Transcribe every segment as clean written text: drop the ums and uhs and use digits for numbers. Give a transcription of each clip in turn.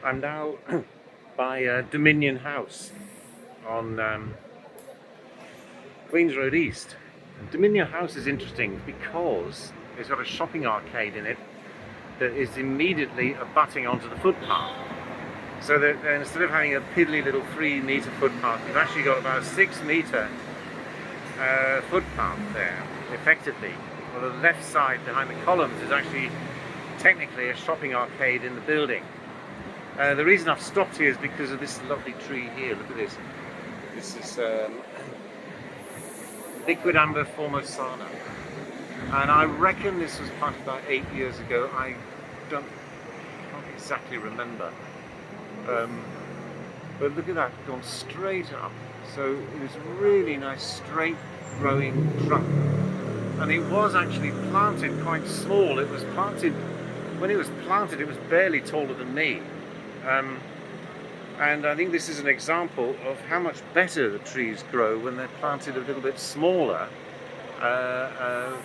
I'm now by Dominion House on Queen's Road East. Dominion House is interesting because it's got a shopping arcade in it that is immediately abutting onto the footpath. So that instead of having a piddly little 3-metre footpath, you've actually got about a 6-metre footpath there, effectively. On the left side behind the columns is actually technically a shopping arcade in the building. The reason I've stopped here is because of this lovely tree here. Look at this. This is Liquidambar formosana. And I reckon this was planted about 8 years ago. I can't exactly remember. But look at that, gone straight up. So it was a really nice straight growing trunk. And it was actually planted quite small. It was planted, when it was planted, it was barely taller than me. And I think this is an example of how much better the trees grow when they're planted a little bit smaller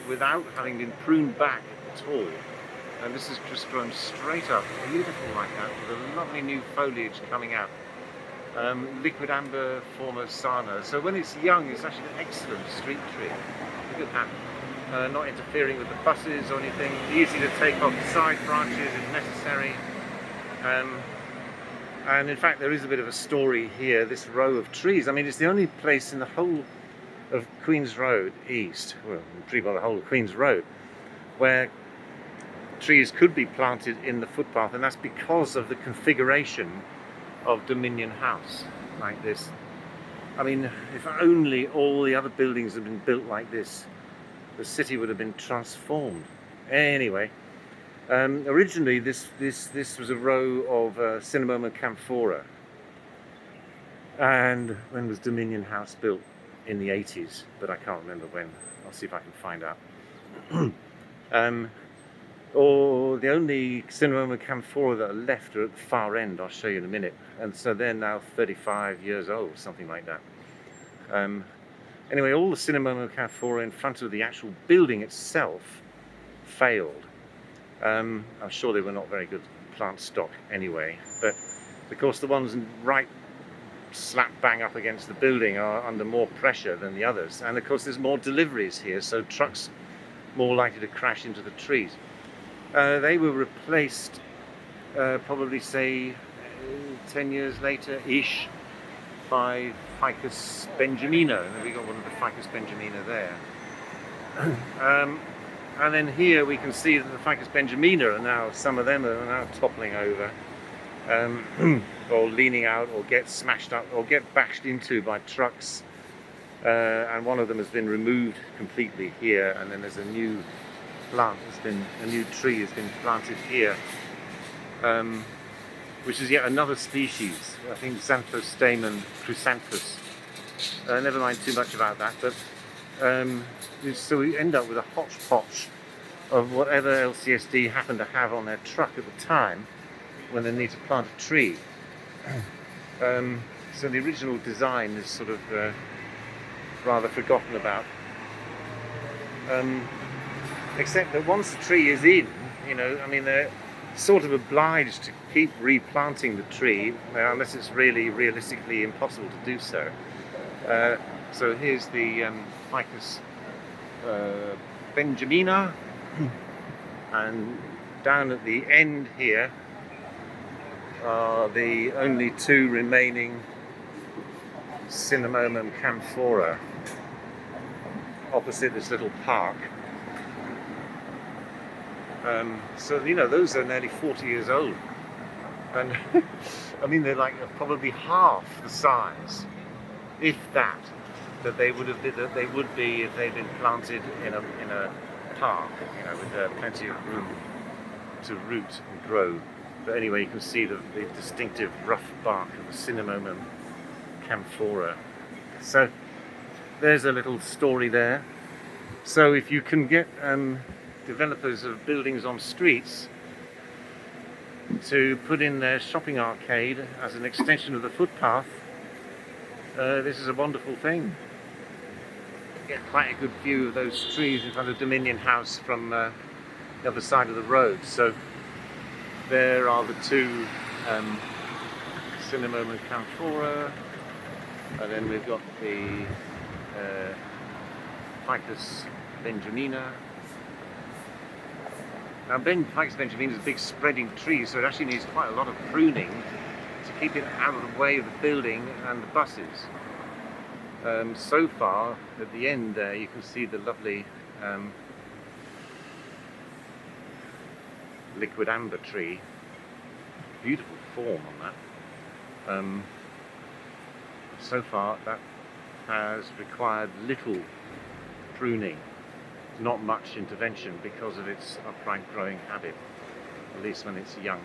without having been pruned back at all. And this has just grown straight up, beautiful like that, with a lovely new foliage coming out. Liquidambar formosana. So when it's young, it's actually an excellent street tree. Look at that. Not interfering with the buses or anything. Easy to take off the side branches if necessary. And in fact, there is a bit of a story here, this row of trees. I mean, it's the only place in the whole of Queen's Road East, well, pretty well the whole of Queen's Road, where trees could be planted in the footpath, and that's because of the configuration of Dominion House, like this. I mean, if only all the other buildings had been built like this, the city would have been transformed. Anyway, originally this was a row of Cinnamomum camphora. And when was Dominion House built? In the 80s, but I can't remember when. I'll see if I can find out. Or the only Cinnamomum camphora that are left are at the far end. I'll show you in a minute. And so they're now 35 years old, something like that. Anyway, all the Cinnamomum camphora in front of the actual building itself failed. I'm sure they were not very good plant stock anyway, but of course the ones right slap bang up against the building are under more pressure than the others, and of course there's more deliveries here, so trucks more likely to crash into the trees. They were replaced probably say 10 years later ish by Ficus benjamina. And we got one of the Ficus benjamina there. And then here we can see that the Ficus benjamina are now, some of them are now toppling over, or leaning out, or get smashed up, or get bashed into by trucks. And one of them has been removed completely here, and then there's a new plant, a new tree has been planted here, which is yet another species. I think Xanthostemon chrysanthus. Never mind too much about that, but so we end up with a hodgepodge of whatever LCSD happened to have on their truck at the time when they need to plant a tree. So the original design is sort of rather forgotten about. Except that once the tree is in, you know, I mean, they're sort of obliged to keep replanting the tree, unless it's really realistically impossible to do so. So here's the Ficus benjamina, and down at the end here are the only two remaining Cinnamomum camphora opposite this little park. So, you know, those are nearly 40 years old, and I mean, they're like probably half the size, if that they would have been, that they would be if they'd been planted in a park, you know, with plenty of room to root and grow. But anyway, you can see the distinctive rough bark of the Cinnamomum camphora. So there's a little story there. So if you can get developers of buildings on streets to put in their shopping arcade as an extension of the footpath, this is a wonderful thing. Get quite a good view of those trees in front of Dominion House from the other side of the road. So there are the two Cinnamomum camphora, and then we've got the Ficus benjamina. Now Ficus benjamina is a big spreading tree, so it actually needs quite a lot of pruning to keep it out of the way of the building and the buses. So far, at the end there, you can see the lovely liquidambar tree. Beautiful form on that. So far, that has required little pruning, not much intervention because of its upright growing habit, at least when it's young.